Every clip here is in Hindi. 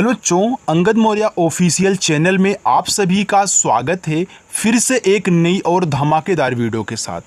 हेलो बच्चों, अंगद मौर्य ऑफिशियल चैनल में आप सभी का स्वागत है। फिर से एक नई और धमाकेदार वीडियो के साथ।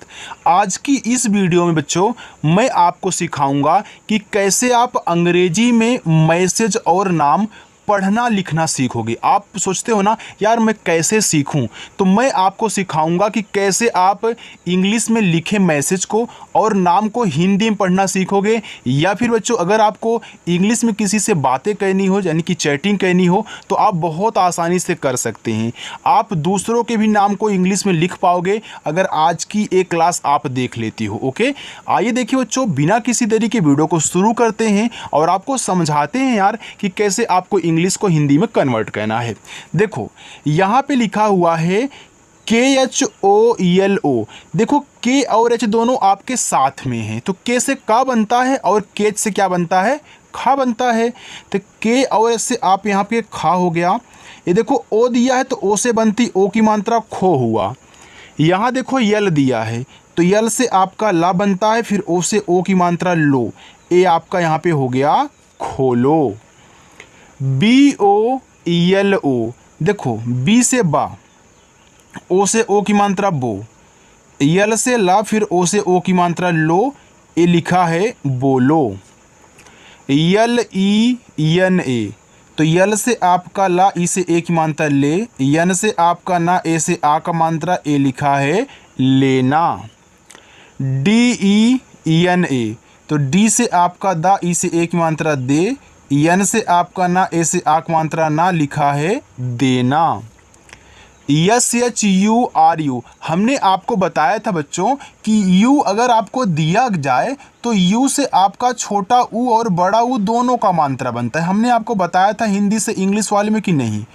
आज की इस वीडियो में बच्चों मैं आपको सिखाऊंगा कि कैसे आप अंग्रेजी में मैसेज और नाम पढ़ना लिखना सीखोगे। आप सोचते हो ना यार मैं कैसे सीखूं, तो मैं आपको सिखाऊंगा कि कैसे आप इंग्लिश में लिखे मैसेज को और नाम को हिंदी में पढ़ना सीखोगे। या फिर बच्चों अगर आपको इंग्लिश में किसी से बातें करनी हो यानी कि चैटिंग करनी हो तो आप बहुत आसानी से कर सकते हैं। आप दूसरों के भी नाम को इंग्लिश में लिख पाओगे अगर आज की एक क्लास आप देख लेती हो। ओके, आइए देखिए बच्चों, बिना किसी देरी के वीडियो को शुरू करते हैं और आपको समझाते हैं यार कि कैसे आपको इंग्लिश को हिंदी में कन्वर्ट करना है। देखो यहाँ पे लिखा हुआ है KHOELO। देखो के और एच दोनों आपके साथ में हैं, तो के से का बनता है और केच से क्या बनता है, खा बनता है। तो के और एच से आप यहाँ पे खा हो गया। ये देखो ओ दिया है तो ओ से बनती ओ की मात्रा खो हुआ। यहाँ देखो यल दिया है तो यल से आपका ला बनता है, फिर ओ से ओ की मात्रा लो, ए आपका यहाँ पे हो गया खोलो। BOELO, देखो बी से बा, ओ से ओ की मात्रा बो, यल से ला, फिर ओ से ओ की मात्रा लो, ए लिखा है बोलो। LENA, तो यल से आपका ला, ई से ए की मात्रा ले, यन से आपका ना, ए से आ का मात्रा, ए लिखा है लेना। DENA, तो डी से आपका दा, ई से ए की मात्रा दे, यन से आपका ना, ए से आ की मात्रा ना, लिखा है देना। SHURU, हमने आपको बताया था बच्चों कि यू अगर आपको दिया जाए तो यू से आपका छोटा ऊ और बड़ा ऊ दोनों का मात्रा बनता है। हमने आपको बताया था हिंदी से इंग्लिश वाले में कि नहीं।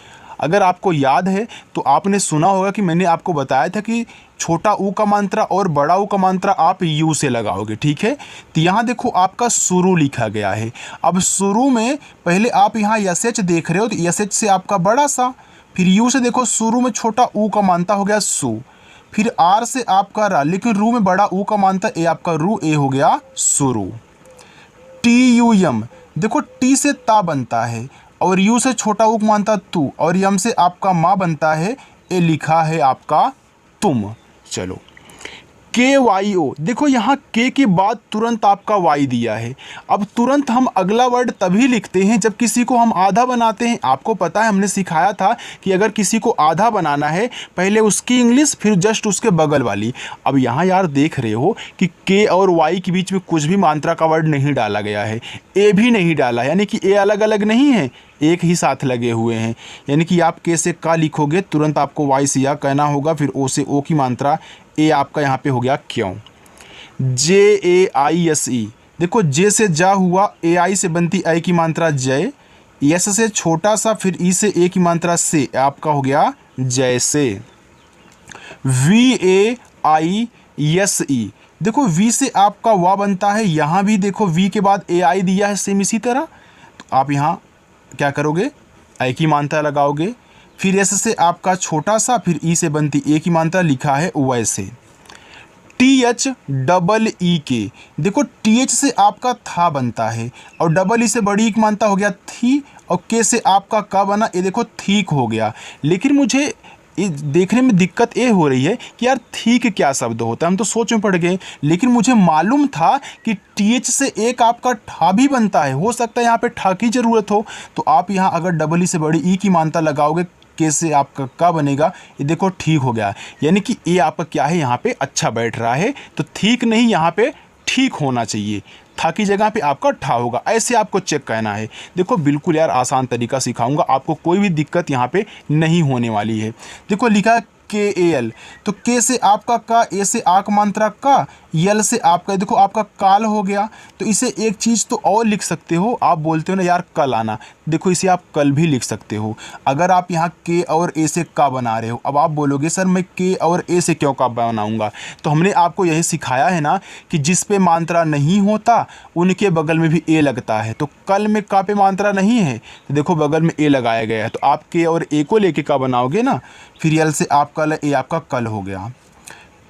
अगर आपको याद है तो आपने सुना होगा कि मैंने आपको बताया था कि छोटा ऊ का मात्रा और बड़ा ऊ का मात्रा आप यू से लगाओगे। ठीक है, तो यहाँ देखो आपका शुरू लिखा गया है। अब शुरू में पहले आप यहाँ SH देख रहे हो तो SH से आपका बड़ा सा, फिर यू से देखो शुरू में छोटा ऊ का मानता हो गया सू, फिर आर से आपका रा, लेकिन रू में बड़ा ऊ का मानता ए आपका रू, ए हो गया शुरू। TUM, देखो टी से ता बनता है और यू से छोटा ऊ मानता तू, और यम से आपका माँ बनता है, ए लिखा है आपका तुम। चलो KYO, देखो यहाँ के के बाद तुरंत आपका वाई दिया है। अब तुरंत हम अगला वर्ड तभी लिखते हैं जब किसी को हम आधा बनाते हैं। आपको पता है हमने सिखाया था कि अगर किसी को आधा बनाना है पहले उसकी इंग्लिश फिर जस्ट उसके बगल वाली। अब यहाँ यार देख रहे हो कि के और वाई के बीच में कुछ भी मात्रा का वर्ड नहीं डाला गया है, ए भी नहीं डाला, यानी कि ए अलग अलग नहीं है, एक ही साथ लगे हुए हैं। यानी कि आप के से का लिखोगे तुरंत आपको वाई से या कहना होगा, फिर ओ से ओ की मात्रा, ए आपका यहाँ पे हो गया क्यों। JAISE, देखो जे से जा हुआ, AI से बनती आई की मात्रा जय, यस से छोटा सा, फिर ई से ए की मात्रा से, आपका हो गया जैसे। VAISE, देखो वी से आपका वा बनता है, यहाँ भी देखो वी के बाद AI दिया है सेम इसी तरह, तो आप यहाँ क्या करोगे, आई की मात्रा लगाओगे, फिर एस से आपका छोटा सा, फिर ई से बनती ए की मात्रा, लिखा है वैसे। THEE, देखो TH से आपका था बनता है और डबल ई से बड़ी की मात्रा हो गया थी, और के से आपका का बना, ये देखो थीक हो गया। लेकिन मुझे देखने में दिक्कत ये हो रही है कि यार थीक क्या शब्द होता है, हम तो सोच में पड़ गए। लेकिन मुझे मालूम था कि TH से एक आपका ठा भी बनता है, हो सकता है यहाँ पे ठा की ज़रूरत हो, तो आप यहाँ अगर डबल ई से बड़ी ई की मात्रा लगाओगे, के से आपका का बनेगा, ये देखो ठीक हो गया। यानी कि ये आपका क्या है यहाँ पे अच्छा बैठ रहा है, तो ठीक नहीं यहाँ पे ठीक होना चाहिए, था की जगह पे आपका ठा होगा। ऐसे आपको चेक करना है। देखो बिल्कुल यार आसान तरीका सिखाऊंगा, आपको कोई भी दिक्कत यहाँ पे नहीं होने वाली है। देखो लिखा है KAL, तो के से आपका का, ए से आक मात्रा का, यल से आपका देखो आपका काल हो गया। तो इसे एक चीज़ तो और लिख सकते हो, आप बोलते हो ना यार कल आना, देखो इसे आप कल भी लिख सकते हो। अगर आप यहाँ के और ए से का बना रहे हो, अब आप बोलोगे सर मैं के और ए से क्यों का बनाऊंगा, तो हमने आपको यही सिखाया है ना कि जिस पे मात्रा नहीं होता उनके बगल में भी ए लगता है। तो कल में का पे मात्रा नहीं है तो देखो बगल में ए लगाया गया है, तो आप के और ए को लेके का बनाओगे ना, फिर यल से आपका ए आपका कल हो गया।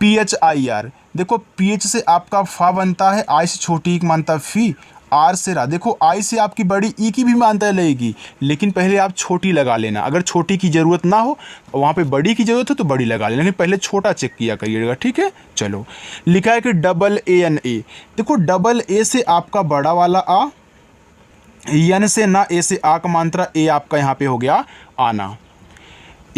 PHIR, देखो PH से आपका फा बनता है, आई से छोटी एक मानता फी, आर से रा। देखो आई से आपकी बड़ी ई की भी मात्रा लगेगी, लेकिन पहले आप छोटी लगा लेना। अगर छोटी की ज़रूरत ना हो, वहाँ पे बड़ी की ज़रूरत हो तो बड़ी लगा लेना, लेकिन पहले छोटा चेक किया करिएगा, ठीक है। चलो, लिखा है कि डबल ए एन ए। देखो डबल ए से आपका बड़ा वाला आ, एन से ना, ए से आ का मात्रा, ए आपका यहाँ पे हो गया आना।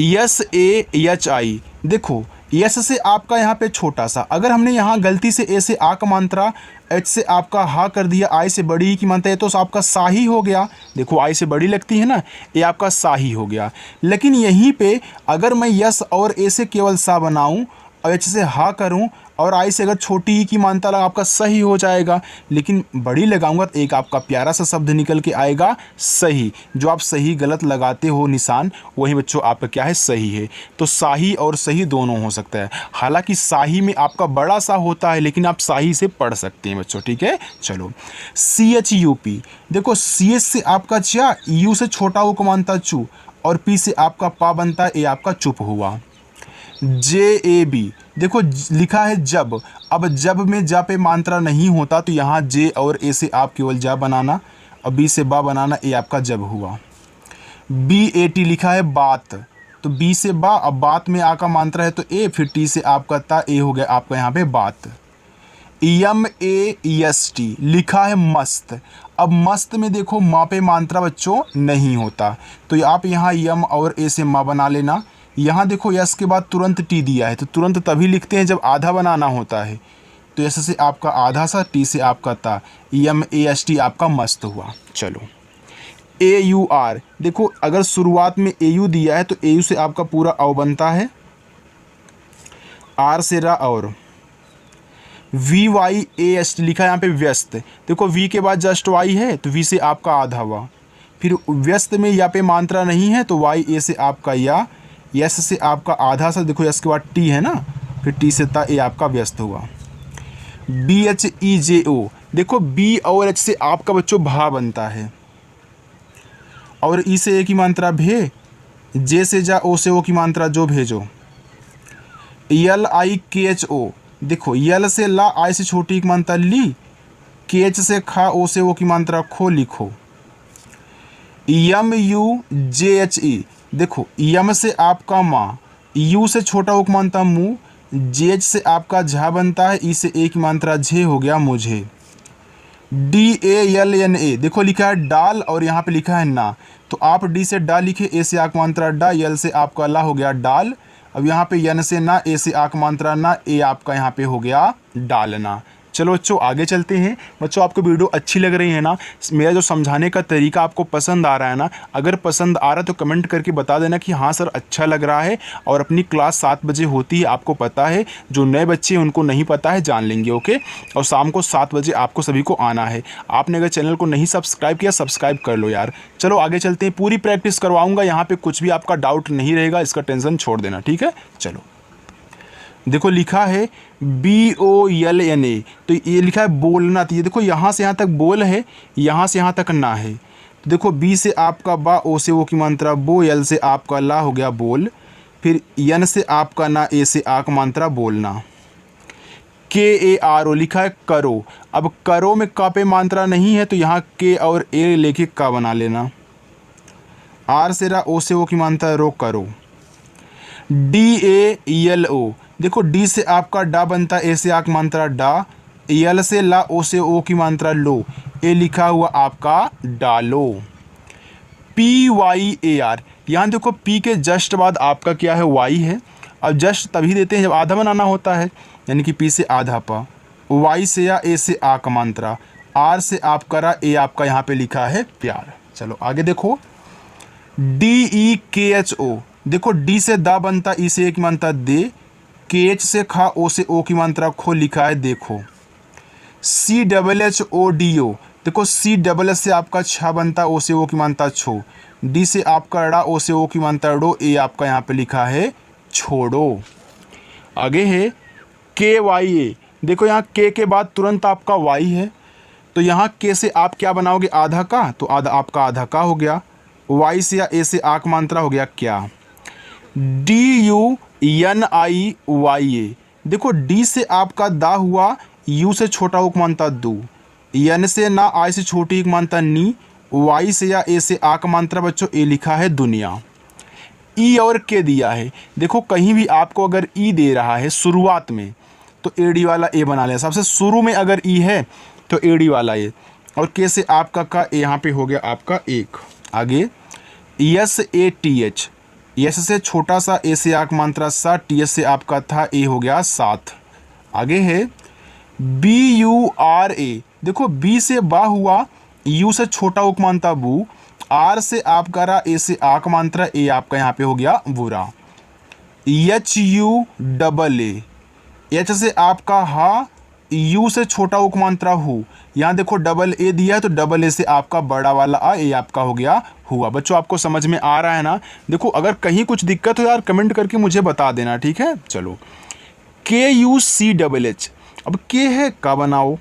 Yes A H I. देखो यस से आपका यहाँ पे छोटा सा, अगर हमने यहाँ गलती से ए से आ का मात्रा, एच से आपका हा कर दिया, आई से बड़ी ही की मात्रा है, तो आपका सा ही हो गया। देखो आई से बड़ी लगती है ना, ये आपका सा ही हो गया। लेकिन यहीं पे अगर मैं यस और ए से केवल सा बनाऊँ और एच से हा करूं और आई से अगर छोटी ई की मात्रा लगा, आपका सही हो जाएगा। लेकिन बड़ी लगाऊंगा तो एक आपका प्यारा सा शब्द निकल के आएगा सही। जो आप सही गलत लगाते हो निशान, वही बच्चों आपका क्या है, सही है। तो साही और सही दोनों हो सकता है। हालांकि साही में आपका बड़ा सा होता है, लेकिन आप साही से पढ़ सकते हैं बच्चों, ठीक है। चलो, सी एच यू पी। देखो सी एच से आपका चा, यू से छोटा वो को मानता चू, और पी से आपका पा बनता है, ए आपका चुप हुआ। जे ए बी। देखो लिखा है जब। अब जब में जा पे मात्रा नहीं होता तो यहाँ जे और ए से आप केवल जा बनाना और बी से बा बनाना, ए आपका जब हुआ। बी ए टी लिखा है बात, तो बी से बा, अब बात में आ का मात्रा है तो ए, फिर टी से आपका ता, ए हो गया आपका यहाँ पे बात। एम ए एस टी लिखा है मस्त। अब मस्त में देखो माँ पे मात्रा बच्चों नहीं होता, तो आप यहाँ यम और ए से माँ बना लेना। यहाँ देखो यस के बाद तुरंत टी दिया है, तो तुरंत तभी लिखते हैं जब आधा बनाना होता है। तो यस से आपका आधा सा, टी से आपका ता, एम ए एस टी आपका मस्त हुआ। चलो, ए यू आर। देखो अगर शुरुआत में ए यू दिया है तो ए यू से आपका पूरा औ बनता है, आर से रा और। V Y A S T लिखा है यहाँ पे व्यस्त। देखो वी के बाद जस्ट वाई है तो वी से आपका आधा हुआ, फिर व्यस्त में या पे मात्रा नहीं है तो वाई, ए से आपका या, यस से आपका आधा सा, देखो यस के बाद टी है ना, फिर टी से ता, ए आपका व्यस्त हुआ। बी एच ई जे ओ। देखो बी और एच से आपका बच्चों भा बनता है, और ई से ए की मात्रा भे, जे से जा, ओ से ओ की मात्रा जो भेजो। यल आई के एच ओ। देखो यल से ला, आई से छोटी की मात्रा ली, के एच से खा, ओ से ओ की मात्रा खो, लिखो। यम यू जे एच ई। देखो यम से आपका माँ, यू से छोटा उक मानता मुँह, जेज से आपका झा बनता है, ई से एक मात्रा झे हो गया मुझे। D A L N A. देखो लिखा है डाल और यहाँ पे लिखा है ना, तो आप डी से डा लिखे, ए से आक मात्रा डा, यल से आपका ला हो गया डाल। अब यहाँ पे यन से ना, ए से आक मात्रा ना, ए आपका यहाँ पे हो गया डालना। चलो बच्चों आगे चलते हैं। बच्चों आपको वीडियो अच्छी लग रही है ना, मेरा जो समझाने का तरीका आपको पसंद आ रहा है ना, अगर पसंद आ रहा है तो कमेंट करके बता देना कि हाँ सर अच्छा लग रहा है। और अपनी क्लास 7 बजे होती है, आपको पता है, जो नए बच्चे हैं उनको नहीं पता है, जान लेंगे, ओके। और शाम को 7 बजे आपको सभी को आना है। आपने अगर चैनल को नहीं सब्सक्राइब किया, सब्सक्राइब कर लो यार। चलो आगे चलते हैं, पूरी प्रैक्टिस करवाऊँगा, यहाँ पर कुछ भी आपका डाउट नहीं रहेगा, इसका टेंशन छोड़ देना, ठीक है। चलो देखो लिखा है B O L N A, तो ये लिखा है बोलना। तो ये देखो यहाँ से यहाँ तक बोल है, यहाँ से यहाँ तक ना है। तो देखो बी से आपका बा, ओ से ओ की मात्रा बो, यल से आपका ला हो गया बोल, फिर यन से आपका ना, ए से आक मात्रा बोलना। के ए आर ओ लिखा है करो। अब करो में का पे मात्रा नहीं है तो यहाँ के और ए लेके का बना लेना। आर से रा, ओ से ओ की मात्रा रो, करो। D A L O. देखो डी से आपका डा बनता है, ए से आक मात्रा डा, यल से ला, ओ से ओ की मात्रा लो, ए लिखा हुआ आपका डालो। P Y A R. यहाँ देखो पी के जस्ट बाद आपका क्या है, वाई है। अब जस्ट तभी देते हैं जब आधा बनाना होता है, यानी कि पी से आधा पा, वाई से या, ए से आ का मात्रा, आर से आप करा, ए आपका यहाँ पे लिखा है प्यार। चलो आगे देखो, डी ई के एच ओ। देखो डी से दा बनता, ई से एक मात्रा दे, के एच से खा, ओ से ओ की मात्रा खो, लिखा है देखो। C double H O D O. देखो सी डबल एच से आपका छा बनता, ओ से ओ की मात्रा छो, डी से आपका ड़ा, ओ से ओ की मात्रा डो, ए आपका यहाँ पे लिखा है छोड़ो। आगे है के वाई ए। देखो यहाँ के बाद तुरंत आपका वाई है, तो यहाँ के से आप क्या बनाओगे, आधा का, तो आधा आपका आधा का हो गया। वाई से या ए से आक मात्रा हो गया क्या। D U N I Y A. देखो डी से आपका दा हुआ, यू से छोटा उक मानता दू, यन से ना, आई से छोटी एक मात्रा नी, वाई से या ए से आ का मात्रा बच्चों ए लिखा है दुनिया। ई और के दिया है, देखो कहीं भी आपको अगर ई दे रहा है शुरुआत में तो एडी वाला ए बना लें, सबसे शुरू में अगर ई है तो एडी वाला ए, और के से आपका का यहाँ पे हो गया आपका एक। आगे yes A T H, yes से छोटा सा, ए से आक मात्रा सा, टी एच से आपका था, ए हो गया सात। आगे है बी यू आर ए, देखो बी से बा हुआ, यू से छोटा उपमानता बू, आर से आपका रहा, ए से आक मात्रा, ए आपका यहाँ पे हो गया बुरा। H U double A, H से आपका हा, यू से छोटा उपमात्रा हु, यहाँ देखो डबल ए दिया है तो डबल ए से आपका बड़ा वाला आ, ए आपका हो गया हुआ। बच्चों आपको समझ में आ रहा है ना? देखो अगर कहीं कुछ दिक्कत हो यार कमेंट करके मुझे बता देना, ठीक है। चलो के यू सी डबल एच, अब के है का बनाओ,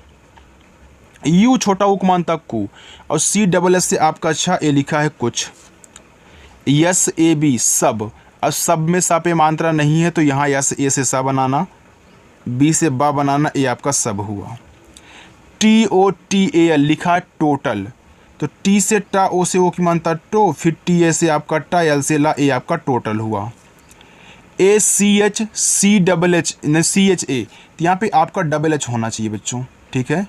यू छोटा उपमानता कु, और सी डबल एच से आपका अच्छा ए लिखा है कुछ। यस ए बी सब, अब सब में सा पे मात्रा नहीं है तो यहाँ यस ए से सा बनाना, बी से बा बनाना, ए आपका सब हुआ। T O T A L लिखा है टोटल, तो टी से टा, ओ से ओ की मानता टो, फिर टी ए से आपका टा, एल से ला, ए आपका टोटल हुआ। A C H C double H न सी एच ए, तो यहाँ पे आपका डबल एच होना चाहिए बच्चों, ठीक है।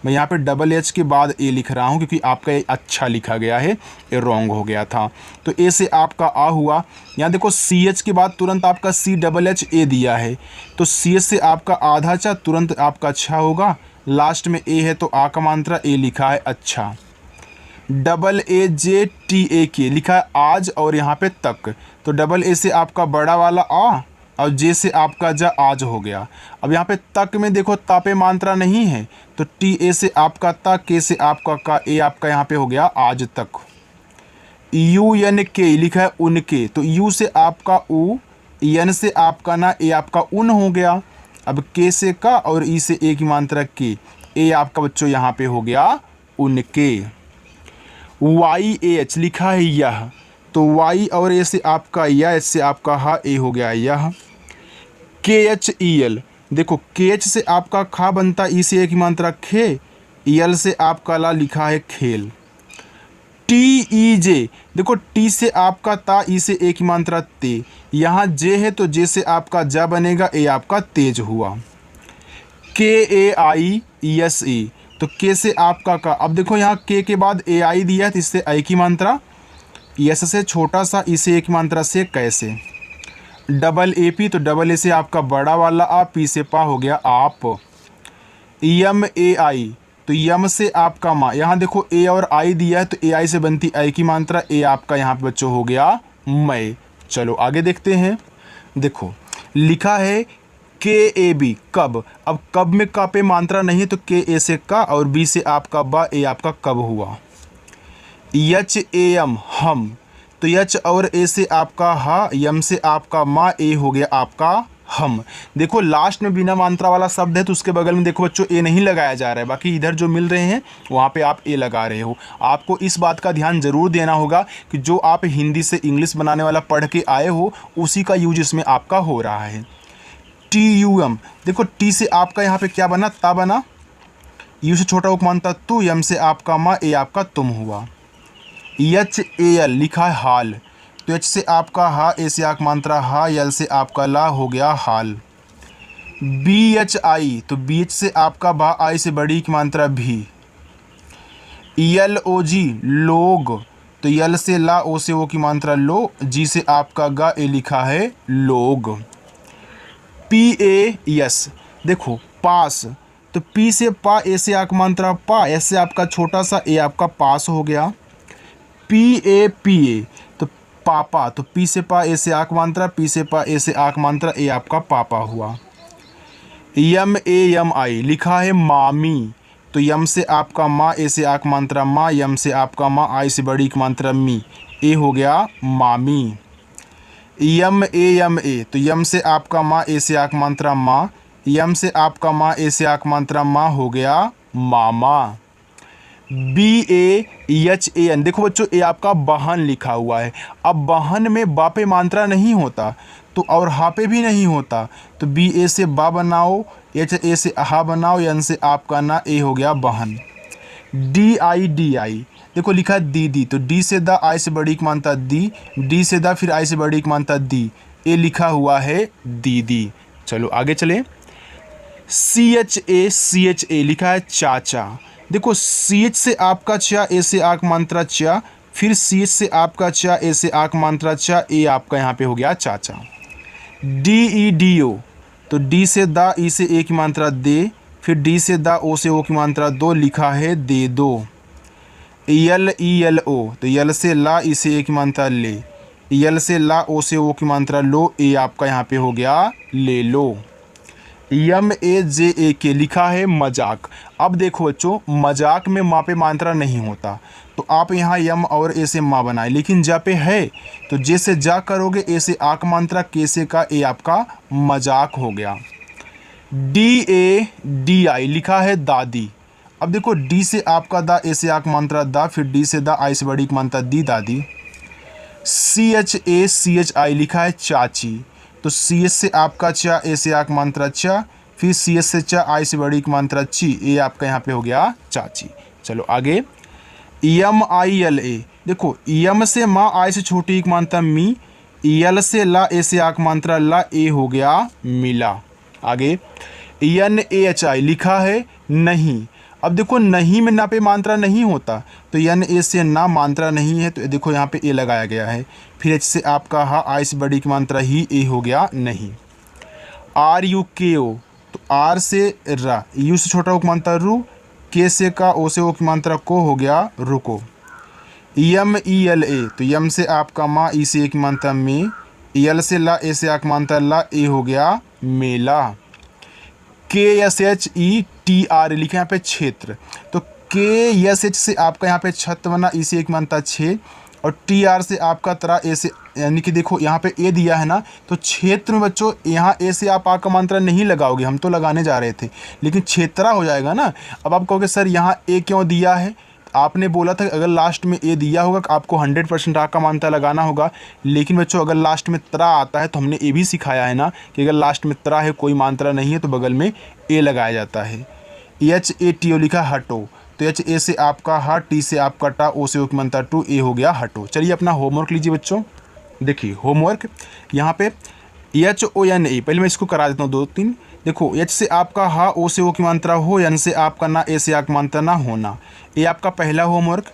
मैं यहाँ पे डबल एच के बाद ए लिख रहा हूँ क्योंकि आपका ये अच्छा लिखा गया है, ये रॉन्ग हो गया था। तो ए से आपका आ हुआ, यहाँ देखो सी एच के बाद तुरंत आपका सी डबल एच ए दिया है, तो सी एच से आपका आधा चा, तुरंत आपका अच्छा होगा। लास्ट में ए है तो आ का मात्रा ए लिखा है अच्छा। Double A J T A के लिखा है आज, और यहाँ पे तक, तो डबल ए से आपका बड़ा वाला आ और जे से आपका जा आज हो गया। अब यहाँ पे तक में देखो ता पे मात्रा नहीं है तो टी ए से आपका ता, के से आपका का, ए आपका यहाँ पे हो गया आज तक। यू एन के लिखा है उनके, तो यू से आपका उ, एन से आपका ना, ए आपका उन हो गया। अब के से का और ई से ए की मात्रा के, ए आपका बच्चों यहाँ पे हो गया उनके। वाई ए एच लिखा है यह, तो वाई और ए से आपका या, एच से आपका हा, ए हो गया यह। के एच ई एल, देखो के एच से आपका खा बनता, ई से ए की मात्रा खे, ई एल से आपका ला लिखा है खेल। टी ई जे, देखो टी से आपका ता, ई से ए की मात्रा ते, यहाँ जे है तो जे से आपका जा बनेगा, ए आपका तेज हुआ। के ए आई एस ई, तो के से आपका का, अब देखो यहाँ के बाद ए आई दिया है तो इससे आई की मात्रा, एस से छोटा सा, ई से ए की मात्रा से कैसे। डबल ए पी, तो डबल ए से आपका बड़ा वाला आ, पी से पा हो गया आप। यम ए आई, तो यम से आपका माँ, यहाँ देखो ए और आई दिया है तो ए आई से बनती आई की मात्रा, ए आपका यहाँ पे बच्चों हो गया मैं। चलो आगे देखते हैं। देखो लिखा है के ए बी कब, अब कब में का पे मात्रा नहीं तो के ए से का और बी से आपका बा, ए आपका कब हुआ। यच ए एम हम, तो यच और ए से आपका हा, यम से आपका माँ, ए हो गया आपका हम। देखो लास्ट में बिना मात्रा वाला शब्द है तो उसके बगल में देखो बच्चों ए नहीं लगाया जा रहा है, बाकी इधर जो मिल रहे हैं वहाँ पे आप ए लगा रहे हो। आपको इस बात का ध्यान ज़रूर देना होगा कि जो आप हिंदी से इंग्लिश बनाने वाला पढ़ के आए हो उसी का यूज इसमें आपका हो रहा है। टी यू एम, देखो टी से आपका यहाँ पे क्या बना, ता बना, यू से छोटा उपमानता तू, यम से आपका माँ, ए आपका तुम हुआ। एच ए एल लिखा है हाल, तो एच से आपका हा, ए से आक मात्रा हा, एल से आपका ला हो गया हाल। बी एच आई, तो बी एच से आपका बा, आई से बड़ी की मात्रा भी। एल ओ जी लोग, तो यल से ला, ओ से ओ की मात्रा लो, जी से आपका गा, ए लिखा है लोग। पी ए यस, देखो पास, तो पी से पा, ए से आक मात्रा पा, एस से आपका छोटा सा, ए आपका पास हो गया। पी ए तो पापा, तो पी से पा, ए से आक मात्रा, पी से पा, ए से आक मात्रा, ए आपका पापा हुआ। यम ए यम आई लिखा है मामी, तो यम से आपका माँ, ए से आक मात्रा माँ, यम से आपका माँ, आई से बड़ी की मात्रा मी, ए हो गया मामी। यम ए, तो यम से आपका माँ, ए से आक मात्रा माँ, यम से आपका माँ, ए से आक मात्रा माँ, हो गया मामा। B A H A N, देखो बच्चों ए आपका बहन लिखा हुआ है। अब बहन में बा पे मात्रा नहीं होता तो और हा पे भी नहीं होता, तो बी ए से बा बनाओ, एच ए से हा बनाओ, एन से आपका ना, ए हो गया बहन। DIDI, देखो लिखा है दीदी, तो डी से द, आई से बड़ी की मानता दी, डी से द, फिर आई से बड़ी की मानता दी, ये लिखा हुआ है दीदी। चलो आगे चले। CHA लिखा है चाचा, देखो CH से आपका चा, ए से आक मात्रा चा, फिर CH से आपका चा, ए से आक मात्रा चा, ए आपका यहाँ पे हो गया चाचा। DEDO, तो डी से द, ई से ए की मात्रा दे, फिर डी से द, ओ से ओ की मात्रा दो, लिखा है दे दो। ELO, तो यल से ला, ई से ए की मात्रा ले, यल से ला, ओ से ओ की मात्रा लो, ए आपका यहाँ पे हो गया ले लो। MAJAK लिखा है मजाक। अब देखो बच्चों, मजाक में माँ पे मात्रा नहीं होता, तो आप यहाँ यम और ए से माँ बनाए, लेकिन जा पे है, तो जे से जा करोगे, ए से आक मात्रा, के से का, ए आपका मजाक हो गया। DADI लिखा है दादी। अब देखो डी से आपका दा, ए से आक मात्रा दा, फिर डी से दा, आई से बड़ी की मात्रा दी, दादी। CHI लिखा है चाची, तो CH से आपका चा, ए से आक मात्रा चा, फिर CH से चा, आई से बड़ी की मात्रा ची, ए आपका यहाँ पे हो गया चाची। चलो आगे। MILA, देखो यम से माँ, आई से छोटी की मात्रा मी, यल से ला, ए से आक मात्रा ला, ए हो गया मिला। आगे। NAHI लिखा है नहीं। अब देखो नहीं में ना पे मात्रा नहीं होता, तो NA से ना मात्रा नहीं है, तो देखो यहाँ पे ए लगाया गया है। फिर H से आपका हा, आई से बड़ी की मात्रा ही, ए हो गया नहीं। RUKO, तो आर से रा, यू से छोटा की मात्रा रू, के से का, ओ से ओ की मात्रा को, हो गया रुको। MELA, तो यम से आपका माँ, ई से ए की मात्रा में, यल से ला, ए से आक मात्रा ला, ए हो गया मेला। KSHETR लिखे यहाँ पे क्षेत्र, तो KSH से आपका यहाँ पे छत बना, ई से एक मानता छे, और TR से आपका तरा, ए से, यानी कि देखो यहाँ पे ए दिया है ना, तो क्षेत्र में बच्चों यहाँ ए से आप आका मात्रा नहीं लगाओगे, हम तो लगाने जा रहे थे, लेकिन क्षेत्रा हो जाएगा ना। अब आप कहोगे सर यहाँ ए क्यों दिया है, आपने बोला था अगर लास्ट में ए दिया होगा आपको 100% आका मात्रा लगाना होगा, लेकिन बच्चों अगर लास्ट में त्रा आता है तो हमने ए भी सिखाया है ना कि अगर लास्ट में त्रा है, कोई मात्रा नहीं है, तो बगल में ए लगाया जाता है। HATO लिखा हटो, तो एच ए से आपका हा, टी से आपका टा, ओ से ओ की मात्रा टू, ए हो गया हटो। चलिए अपना होमवर्क लीजिए बच्चों। देखिए होमवर्क यहाँ पे HONA, पहले मैं इसको करा देता हूँ 2-3। देखो एच से आपका हा, ओ से ओ की मात्रा हो, एन से आपका ना, ए से आक मात्रा ना होना, ये आपका पहला होमवर्क।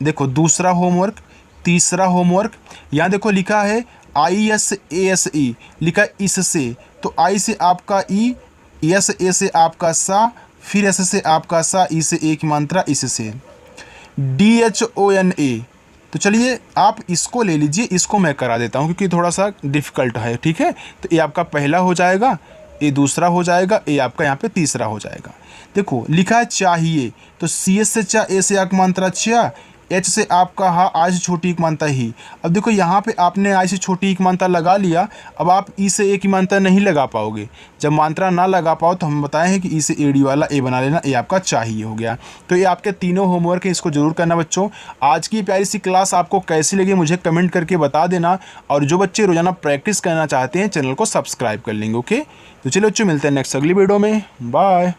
देखो दूसरा होमवर्क, तीसरा होमवर्क, यहाँ देखो लिखा है ISASE, लिखा है इससे, तो आई से आपका ई, एस ए से आपका सा, फिर एस से आपका सा, ई से ए की मात्रा इससे। DHONA, तो चलिए आप इसको ले लीजिए, इसको मैं करा देता हूँ क्योंकि थोड़ा सा डिफ़िकल्ट है, ठीक है। तो ये आपका पहला हो जाएगा, ये दूसरा हो जाएगा, ये आपका यहाँ पे तीसरा हो जाएगा। देखो लिखा है चाहिए, तो सी एस से चा, ए से आक मात्रा चा, एच से आपका हा, आई से छोटी एक मात्रा ही। अब देखो यहाँ पे आपने आई से छोटी एक मात्रा लगा लिया, अब आप ई से ए की मात्रा नहीं लगा पाओगे। जब मात्रा ना लगा पाओ तो हम बताए हैं कि ई से एडी वाला ए बना लेना, ये आपका चाहिए हो गया। तो ये आपके तीनों होमवर्क हैं, इसको जरूर करना बच्चों। आज की प्यारी सी क्लास आपको कैसी लगी मुझे कमेंट करके बता देना, और जो बच्चे रोजाना प्रैक्टिस करना चाहते हैं चैनल को सब्सक्राइब कर लेंगे। ओके, तो चलो बच्चों मिलते हैं नेक्स्ट अगली वीडियो में। बाय।